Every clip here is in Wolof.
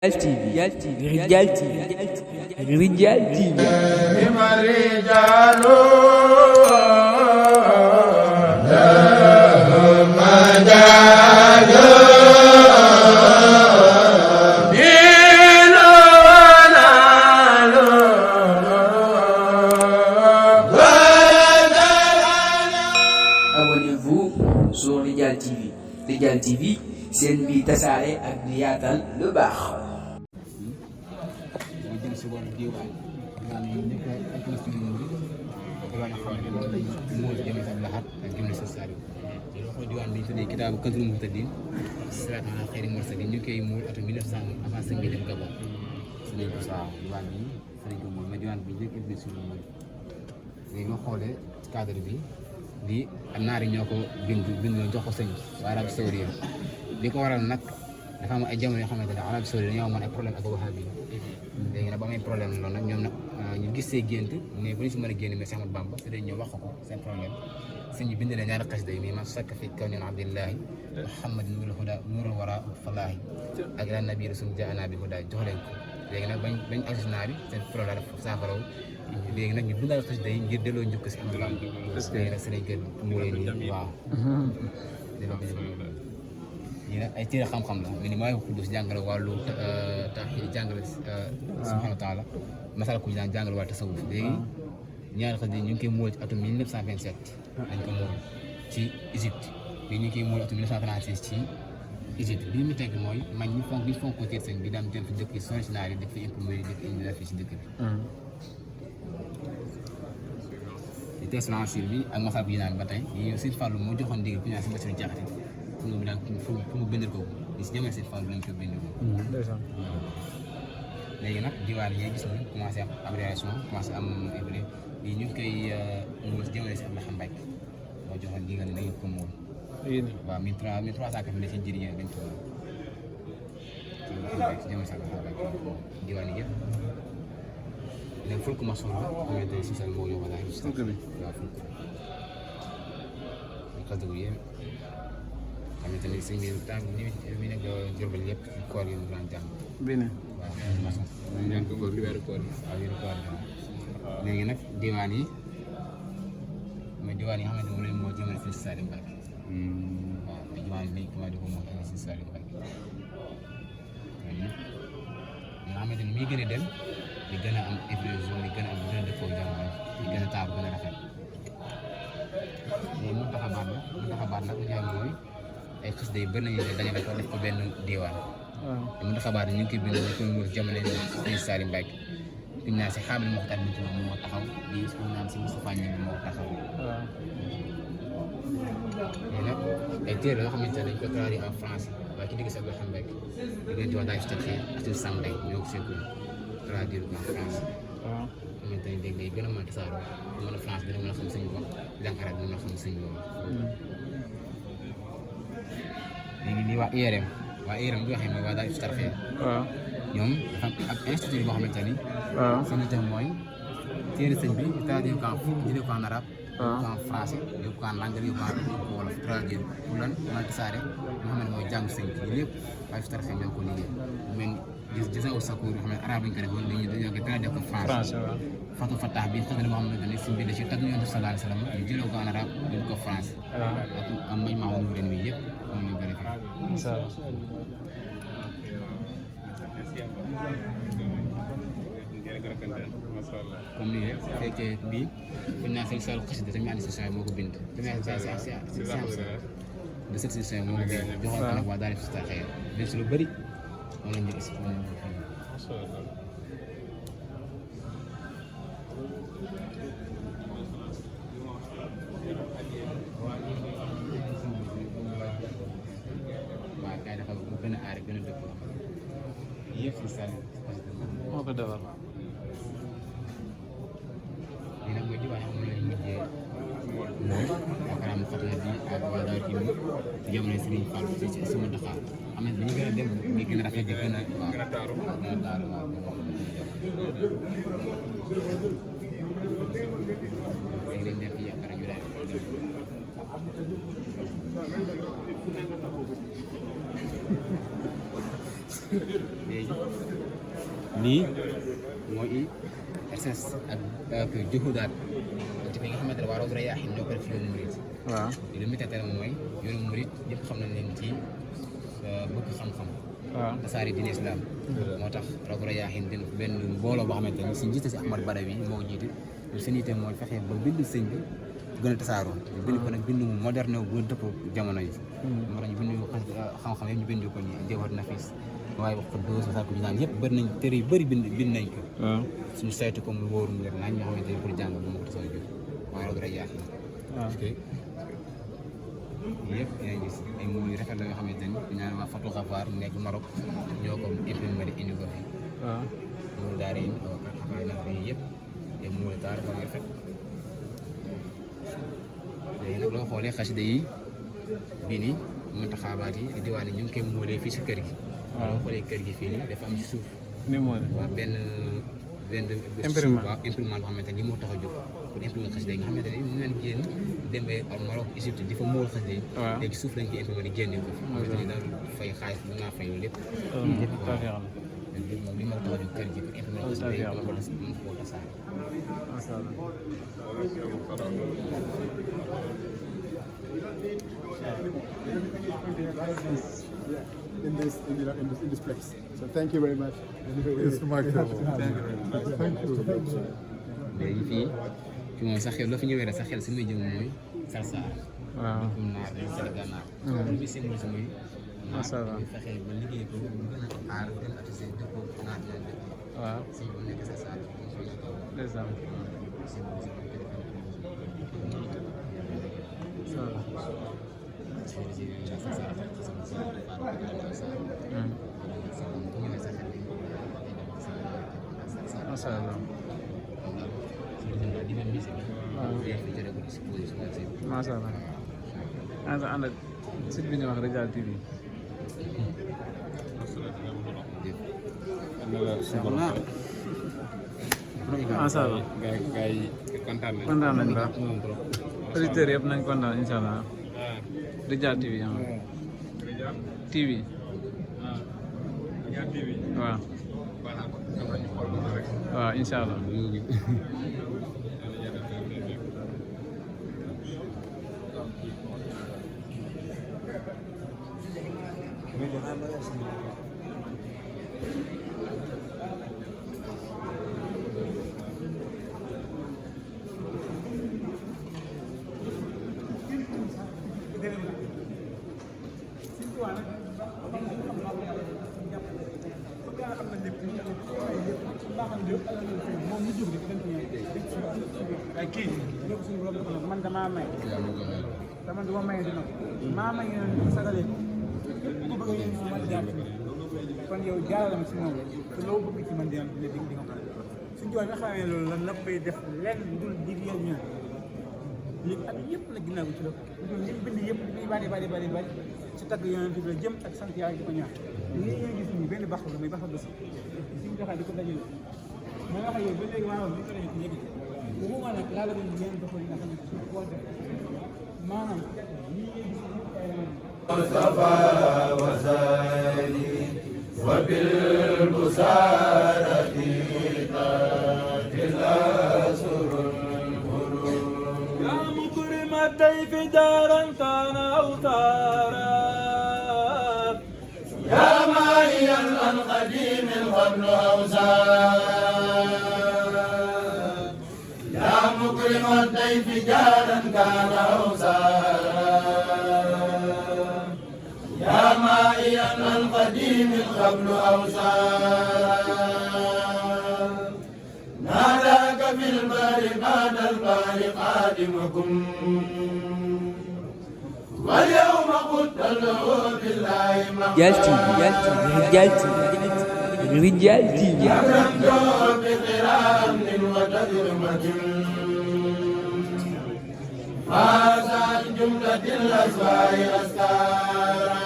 Rijal TV Rijal TV Abonnez-vous sur Rijal TV. Rijal TV seen bi tasaare ak di yaatal lu baax. ñu jëm si wàllu diwaan diwaan yi nekk ay constitution bi diwaan yoo xam ne moom lañ moo jëmee ak laxaat ak jumla sa saari te loo xam diwaan bi ñu tuddee kitaabu Kanzul Muhtadin siraat ala xayri mursalin ñu koy muul atum 1900 avant sëñ bi dem Gabon sëñ ko saa diwaan bi sëñ ko muul mais diwaan bi njëkk ibbi suñu mooy léegi nga xoolee cadre bi di naar yi ñoo ko bind jox ko sëñ waa Arabie Saoudite li ko waral nag dafa am ay jamono yoo xamante ne Arabie Saoudite dañoo amoon ay problème ak wahabi léegi nag ba may problème loolu nag ñoom nag ñu gis see gént mais bu ñu si mën a génn mais Cheikh Ahmadou Bamba te dañ ñëw wax ko seen problème sëñ bi bind leen ñaari xasida yi mais man sakk fi kaw nin abdillahi muhammad nurul huda nurul wara falaahi ak la nabi rasul jaana bi huda jox leen ko léegi nag bañ agis naar yi seen problème dafa saafaraw léegi nag ñu bindal xasida yi ngir delloo njukk si Ahmadou Bamba léegi nag sëriñ kër mu leen nii waaw lii nag ay téere xam-xam la mais ni maa ngi xuddus jàngale wàllu tax jàngale subhanahu wa taala masala ku daan jàngale wàllu tasawuf léegi ñaari xasida ñu ngi koy muul ci atum 1927 dañ ko muul ci Égypte bi ñu ngi koy muul atum 1936 ci Égypte li mu teg mooy mag ñi fonk ko téere sëñ bi daan dem fi dëkk yi sori si naar yi dëkk fi imprimé dëkk indi la fii si dëkk bi ci tees lancir bi ak masal yi naan ba tey yi Sëñ Fallu moo joxoon ndigal ku ñaan si Basiru Jaxate pour mu daan pour mu bindal ko li si jamono Sëñ Fallu lañ ko bindal ko léegi nag diwaan yi gis nga commencé am abréviation commencé am ébré yi ñu ngi koy muul si jamono si Abdou Mbacke moo joxoon ndigal nañu ko muul waaw 1380 si njëriñ dañ ko si jamono si Abdou Mbacke diwaan yi yëpp léegi fulk maçon la xamante ne si sal moo yóbbu laay fulk bi waaw fulk bi xasida bu yéeme xamante ne sëñ bi temps bi nekk Jurbel yëpp koor yi mu daan jàng waaw maçon ñaan ko koor li weeru koor yi waaw weeru koor yi léegi nag diwaan yi mooy diwaan yi nga xamante ne moom lañ moo jëmale fii si Salim Mbacke waaw diwaan yi lañ commencé di ko moo indi si Salim Mbacke nga xamante ne muy gën a dem di gën a am évolution di gën a am gën a dëppoo jamono di gën a taaru gën a rafet léegi mun tax a baat nag li nga xam mooy ay xasida yu bëri nañu dajale ko def ko benn diwaan mun tax a baat ñu ngi koy bind ñu koy muur jamono yi Salim Mbacke fi ñu naan si xaabil moo ko tax nit moo taxaw di fi ñu naan si Moustapha Ñing moo taxaw léegi nag ay téere yoo xamante ne dañ ko traduit en français waaye ki digg si Abdou Mbacke di leen di wax daal si ak Sam Day ñoo ko seetlu traduire ko en France xamante ne léegi day gën a mën a tasaaroo mën a France dina mën a xam suñu wax langue arabe dina mën a xam suñu wax léegi lii waa IRM bi waxee mooy waa daal Hizbut-Tarqiyyah ñoom dafa am ak institut boo xamante ni seen itam mooy téere sëñ bi traduire ko en arabe yóbbu ko en français yóbbu ko en anglais yóbbu ko wolof traduire pour lan mën a tasaare nga xam ne mooy jàng sëñ bi lépp waa Hizbut-Tarqiyyah ñoo ko liggéey gis nga Sakoor yoo xam ne arabe lañ ko defoon dañuy ko traduire ko français Fatou Fatah bi xëy na boo xamante ne sëñ bi da ci tagg Yonent bi sallallahu alayhi wa sallam ñu jëlee ko en arabe yóbbu ko français ak am may maa woon ren wi yëpp moom lañ ko defee comme nii rek fekkee bii fi ñu naan seen saal xasida tamit andi session moo ko bind tamit de cette session moo ko bind joxoon ko nag waa daal Hizbut-Tarqiyyah bind si lu bëri moom lañ gis waaw kay dafa gën a aar gën a dëpp yëpp si saal moo ko defar lii nag mooy diwaan yi xam ne lañ mujjee mooy yaakaar naa Fatou bi ak waa Daara Jimmy ci jamono Serigne Fall si mu Dakar am na dañu gën a dem di gën a rafet di gën a waaw gën a taaru waaw léegi dañ def yaakaar naa ñu daal léegi lii mooy RSS ak juhudaat ci fi nga xamante ne waa Rawdu Rayaahiin ñoo ko def yoonu murit. waaw li mu tegtal mooy yoonu murit ñëpp xam nañ leen ci bëgg xam-xam. waaw tasaare diine islam. moo tax Rawdu Rayaahiin den benn mbooloo boo xamante ne si njiite si Ahmad Badawi moo ko jiite seen itam mooy fexe ba bind sëñ bi gën a tasaaroo. ñu bind ko nag bind mu moderne bu gën a dëpp jamono yi. moo tax ñu bind xam-xam yëpp ñu bind ko nii Jawhar Nafis waaye wax ko dëgg sax ñu naan yëpp bëri nañ téere yu bëri bind nañ ko. suñu saytu ko mu wóoru mu leer nañ ñoo xamante ne pour jàng bu ma ko tasaaroo jóg waaye Rawdu Rayaahiin. parce que yëpp yaa ngi gis ay mots yu rafet la yoo xamante ni ñu naan waa Fatou Khafar nekk Maroc ñoo ko imprimé indi ko fi. loolu daal di indi yëpp ay mots yu taar yu rafet. léegi nag loo xoolee xasida yi bii nii muntaxabaat yi diwaan yi ñu ngi koy moolee fii si kër gi. loo xoolee kër gi fii nii dafa am ci suuf. waaw benn imprimante boo xamante ni li moo tax a jóg pour imprimer xasida yi nga xamante ne ñu leen génn demee Maroc Égypte di fa mool xasida yi. léegi suuf lañ koy imprimé di génne ko fi. xamante ni daal fay xaalis bu ngaa fay lépp. moom li moo tax a jóg kër gi pour imprimer xasida yi mën koo tasaare. In this place. So thank you very much. It's my trouble. Thank you. léegi fii moom sa xel loo fi ñëwee rek sa xel si muy jëm mooy Sarsara. waaw dëkkum naar dañu seen gànnaar. loolu bi seen si muy. macha allah fexe ba liggéey ko mu gën a aar gën a attisé dëppoo naar ñaan dëkk. waaw si bu nekk Sarsara. ndeysaan. macha allah. macha allah. ànd ak site bi ñuy wax Rijal TV. macha allah. gars yi kontaan nañ. kontaan nañ baax. auditeurs yëpp nañ kontaan incha allah. Rijal TV ah. TV. waaw. waaw incha allah. ay kii ñëpp suñu borom dafa man damaa may dama duma may dina maa may ngeen sagalee ko bëgg ngeen si man jaar kon yow jaarale ma si moom te loo bëgg ci man di nga ko suñu jox nga xamee loolu lan la koy def lenn dul dig yel ñaan li at yëpp la ginnaaw ci loolu ñu bind yëpp li bari ci tagg yonent bi la jëm ak sant yàlla di ko ñaan li ngeen gis nii benn baxu la muy baxu bés suñu joxee di ko dajale ma wax yow ba léegi maanaam li ko dajale ci yëg bu boobaa nag laa la doon ngeen doxal li nga xam ne suñu ko def maanaam lii ngeen gis Mustafa wa zali wa bil busarati يا مكرم الضيف دارا كان أوتارا يا ماهيا عن قديم قبل أوزارا يا مكرم الضيف دارا كان أوزارا يا ماهيا عن قديم قبل أوزارا ناداك في البر بعد البر قادمكم واليوم قلت له بالله رجال تيفي أكرمت بقرام وتكرمة فاز عن جملة الأسوار أسكارا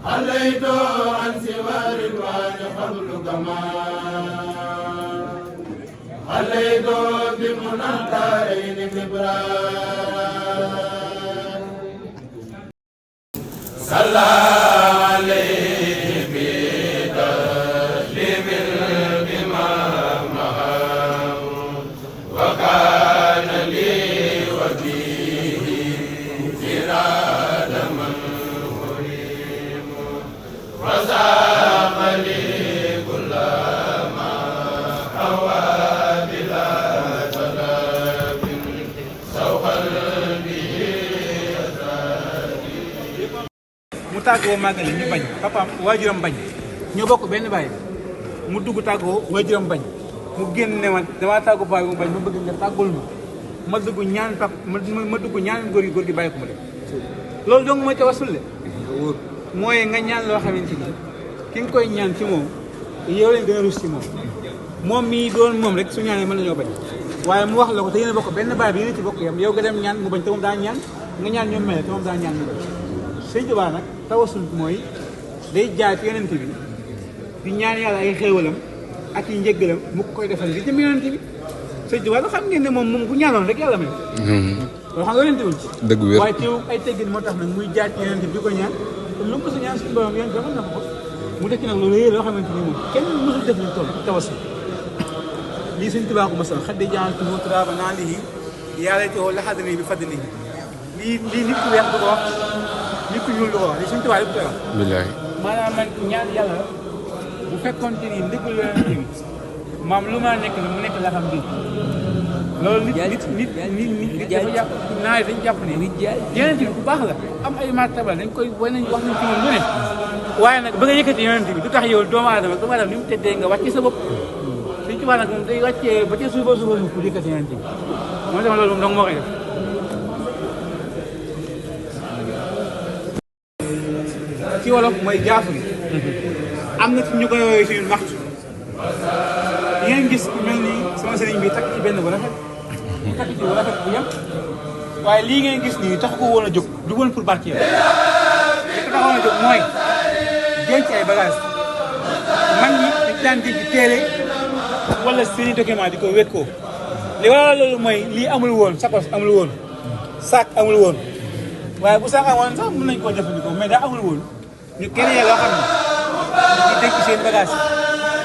خليت عن سوى رضوان قبل كمان خليت بمنى الدارين كبران صلى عليه mu tàggoo màggali ñu bañ papaam waajuram bañ ñoo bokk benn baay mu dugg tàggoo waajuram bañ mu génn ne ma damaa tàggu baay mu bañ ma bëgg nga tàggul ma dugg ñaan pap ma dugg ñaan góor gi bàyyi ko ma dem loolu donc mooy tawassul de mooy nga ñaan loo xamante ni ki nga koy ñaan ci moom yow leen gën a rus ci moom mii doon moom rek su ñaanee mën nañoo bañ waaye mu wax la ko te yéen a bokk benn baay bi yéen a ci bokk yam yow nga dem ñaan mu bañ te moom daa ñaan nga ñaan ñoom mel te moom daa ñaan mu bañ Sëñ Tuubaa nag tawassul mooy day jaay ci yonent bi di ñaan yàlla ay xéewalam ak i njëggalam mu koy defal li jëm yonent bi Sëñ Tuubaa la xam ngeen ne moom bu ñaanoon rek yàlla may loolu xam nga yonent wuñ ci dëgg wér waaye teew ay teggin moo tax nag muy jaay ci yonent bi di ko ñaan te lu mu mës a ñaan suñu borom yonent defal na ko mu def ci nag loolu yëpp loo xamante ni moom kenn mësul def luñ toll tawassul lii Sëñ Tuubaa ko masal xaddi jaantuhu turaaba naa lihi yàlla teewoo laxadani bi fadlihi lii nit ku weex du ko wax nit ku ñuul du ko wax lii Sëñ Tuubaa yëpp koy wax bilaay maanaam man ñaan yàlla bu fekkoon te ni ndigal yonent bi maam lu ma nekk la mu nekk la xam bi loolu nit dafa jàpp naa dañ jàpp ne yonent bi bu baax la am ay martaba dañ koy wax nañ ci moom lu ne waaye nag ba nga yëkkati yonent bi du tax yow doomu aadama ni mu teddee nga wàcce sa bopp Sëñ Tuubaa nag moom day wàccee ba ca suufa pour yëkkati yonent bi moo tax loolu moom dong moo koy def ci wolof mooy jaafu gi am na ci ñu koy woowee suñu maxtu di ngeen gis mel ni sama sëriñ bi takk ci benn bu rafet takk ci bu rafet bu yem waaye lii ngeen gis nii tax ko woon a jóg du woon pour barkeel li ko taxoon a jóg mooy denc ay bagage mag ñi dañ daan denc téere wala seeni document di ko wékkoo li waral loolu mooy lii amul woon sakos amul woon sac amul woon waaye bu sax amoon sax mën nañ koo jëfandikoo mais daa amul woon ñu créé loo xam ne ñu denc seen bagage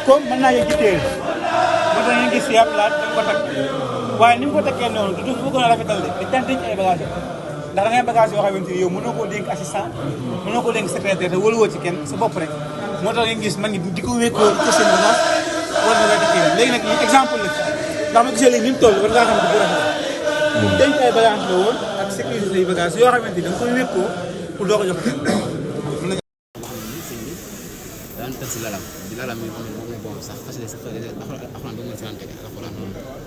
comme mën naa yëg ci téere moo tax ñu gis yàpp laat dañ ko takk waaye ni mu ko takkee noonu du bëggoon a rafetal de dañ daan denc ay bagage ndax da ngay bagage yoo xamante ni yow mënoo koo dénk assistant mënoo koo dénk secrétaire te wóoluwoo ci kenn sa bopp rek moo tax ngeen gis man ngi di ko wékkoo ci seen bagage war na koy takkee léegi nag lii exemple la ci ndax ma gisee léegi ni mu toll war ngaa xam ne bu rafet denc ay bagage la woon ak sécurité say bagage yoo xamante ni da nga koy wékkoo pour doo ko jox daan tëdd si lalam di lalam yi moom la boobu sax xasida sax alxuraan ba mu si nante alxuraan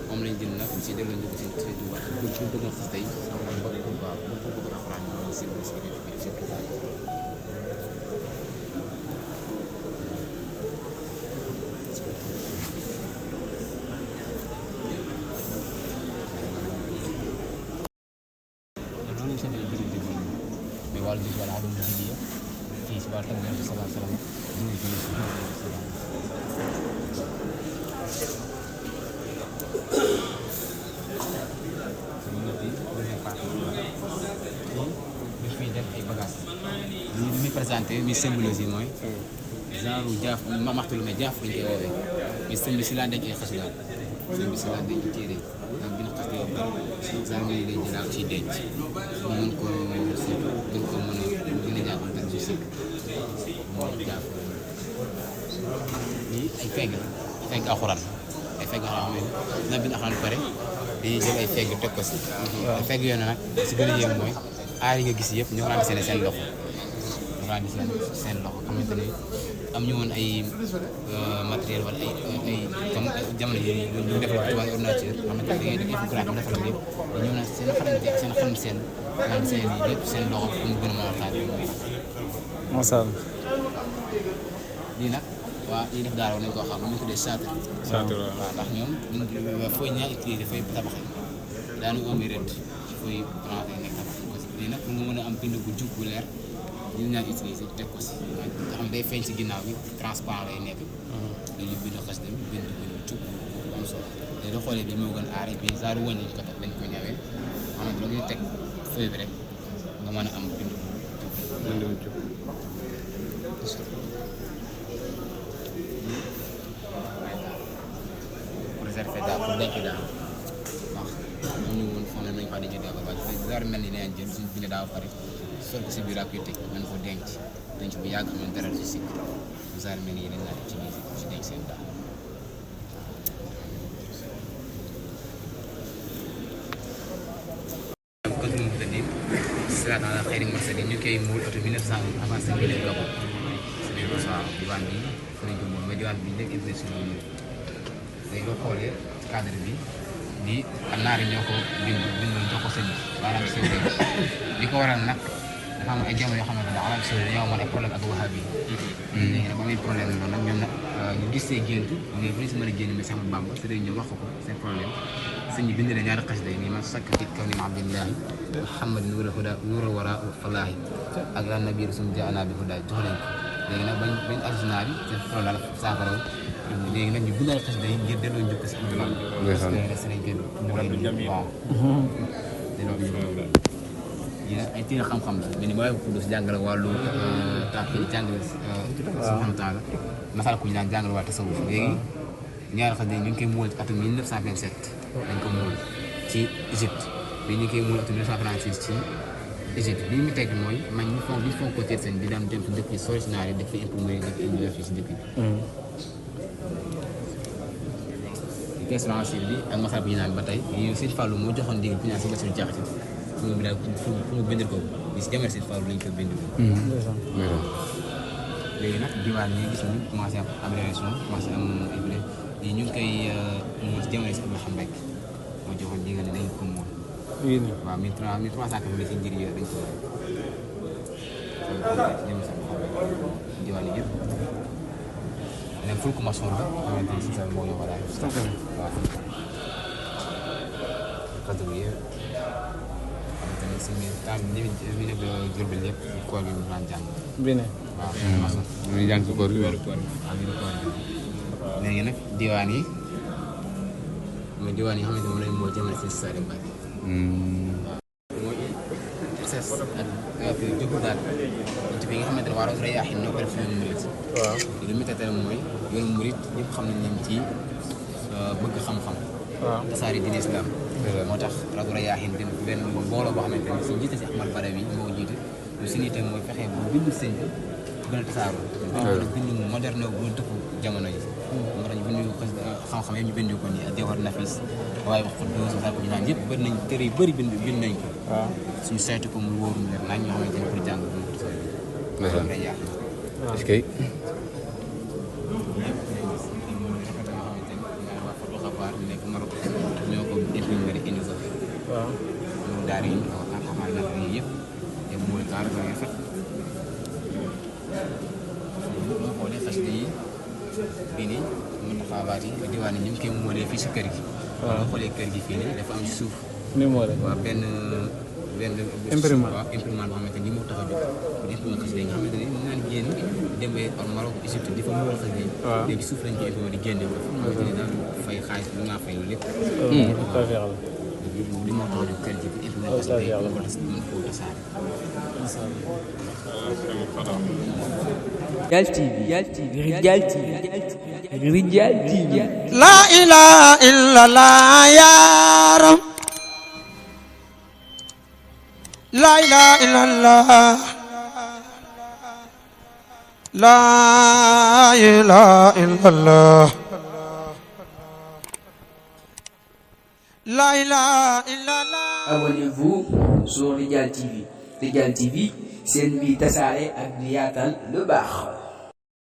moom lañ jënd nag si delloo ñu ko si Tuuba pour bëgg xas tey waaw pour bëgg alxuraan si loolu seen ay jëriñ jëriñ mais wàllu bis wala adum di fii si wàllu tamit yàlla sallallahu alayhi wa sallam ñu ngi fi def ay bagages li muy présenté mi symbolisé mooy genre jaaf ma maxtu lu mais jaaf lañ koy woowee mais sëñ bi si laa denc ay xasida sëñ bi si laa denc téere donc bi na xas yoo xam genre ngay lay jëlaat ciy denc ñu mën ko seet gën ko mën a gën a jàppal dara si mooy jaaf lii ay fegg alxuraan ay fegg alxuraan xam ne dina bind alxuraan pare dañuy jël ay fegg teg ko si ay fegg yoon nag si gën a yéem mooy aar yi nga gis yëpp ñu rànd seen loxo ñu rànd seen loxo xamante ne am ñu woon ay matériel wala ay comme jamono yi ñu def la tubaab ordinateur xamante ne da ngay def infographie defal la yëpp ñëw na seen xarañte ak seen xam seen rànd seen yi yëpp seen loxo pour mu gën a mën a xaar macha allah lii nag waa ñuy def daara nañ koo xam ñu tuddee châtre waaw ndax ñoom fooy ñaa utilisé fooy tabaxee daanu am rëdd fooy planté nekk tabax ko si lii nag pour nga mën a am bind bu jub bu leer ñu ñaa utilisé teg ko si nga xam day feeñ si ginnaaw bi transparent lay nekk dañuy bind xas dem bind jub bu am solo te doo xoolee bi moo gën aare bi genre wàññi ko teg dañ ko ñawee xamante da ngay teg feuille bi rek nga mën a am bind bu jub réservé daal pour denc daal ndax ñu woon foo ne nañ fa dañuy def ba baax te dara mel ni nee jël suñu bind daaw pare sol ko si biir ak yu tëj mën ko denc dañ ci bu yàgg am dara ci sikk misaal mel ni dañ naan utiliser ci denc seen daal Kanzul Muhtadin salaat ala xayri mursalin ñu koy muul oto 1900 avant seen bi leen gabo c'est bien ça diwaan bi fa lañ ko muul mais diwaan bi nekk international léegi boo xoolee cadre bi di naar yi ñoo ko bindoon jox ko sëñ bi maanaam Saudi li ko waral nag dafa am ay jamono yoo xamante ne Arabie Saoudite dañoo amoon ay problème ak wahabi yi léegi nag ba muy problème loolu nag ñoom nag ñu gis see gént mais bu ñu si mën a génn mais Cheikh Ahmadou Bamba c'est ñu wax ko seen problème sëñ bi bind na ñaari xasida yi nii man sakk fit kaw ni ma abdillahi Muhammad nuura huda nuura wara falaahi ak la nabi rasul jaana bi huda jox leen ko léegi nag bañ arsenal bi seen problème daal saafara léegi nag ñu bindal xasida yi ngir delloo njëkk si Abdoulaye parce que sëriñ bi waaw yi nag ay téere xam-xam la mais ni ma ko si jàngale wàllu tàppee jàngale subhanahu wa taala masal ku ñu daan jàngale waa tasawuf léegi ñaari xasida yi ñu ngi koy muul ci atum 1927 dañ ko muul ci Égypte bi ñu koy muul atum 1936 ci Égypte li mu teg mooy man ñu fonk ko teer seen bi daan dem si dëkk yi original yi dëkk fi imprimé dëkk indi fii si dëkk bi question asile bi ak masal bu ñu naan ba tey yow Sëñ Fallou moo joxoon ndigal bu ñu naan si Bassirou Diakhaté fu mu daal fu mu bindal ko bi si jamono Sëñ Fallou lañ ko bind léegi nag diwaan yi gis ñu commencé am amélioration commencé am évolué yi ñu ngi koy muul si jamono si Abdou Xam Mbacké moo joxoon ndigal ne dañ ko muul waaw 1380 si njëriñ yooyu dañ ko jamono si Abdou Xam Mbacké diwaan yi yëpp ne ful ko maçon la xamante ni si sa moo ñu ko daal waaw xasida bi yëpp xamante ni si temps bi nekk Jurbel yëpp koor gi mu daan jàng bi ne waaw maçon ñu jàng ci koor gi wala koor léegi nag diwaan yi mooy diwaan yi xamante ne moom lañ moo jëmale si Saliou Mbacké mooy process ak jógu daal ci bi nga xamante ne waa Rawdu Rayaahiin ñoo ko def yoonu murit waaw lu mu tetal mooy yoonu murit ñëpp xam nañ leen ci bëgg xam-xam tasaare diine islam moo tax Rawdu Rayaahiin benn mbooloo boo xamante ne si njiite si Ahmad Badawi moo jiite lu si nitam mooy fexe bu bind sëñ bi gën a tasaaroo bind mu moderne bu dëpp jamono yi moo tax ñu bind xam-xam yëpp ñu bind ko nii ak Jawhar Nafis waaye wax xudduus sax ñu naan yëpp bëri nañ téere yu bëri bind nañ ko suñu saytu ko mu wóoru mu leer nañ ñoo xamante ne pour jàng bu ñu ko tasaaroo day yàq est-ce que nekk Maroc ñoo ko imprimé indi ko moom daal yi xamal na yi yëpp te mooy kaar ba rafet moo xoolee xasida yi bii nii mën na xaabaat yi diwaan yi ñu ngi koy moolee fii si kër gi boo xoolee kër gi fii nii dafa am si suuf ni moo de waaw benn imprimante waaw imprimante boo xamante ni moo tax a jóg pour imprimé xasida yi nga xamante ne mën naa ni génn demee ak Maroc Égypte di fa mural xasida yi léegi suuf lañ koy imprimé di génne ko xamante ni daal fay xaalis bi ngaa fay loolu lépp li moo tax a jóg kër gi imprimé xasida yi mën koo tasaare Rijal TV Rijal TV La ilaha illallah ya Rab La ilaha illallah La ilaha illallah La ilaha illallah Abonnez-vous sur Rijal TV. Rijal TV, seen bi tasaare ak di yaatal lu baax.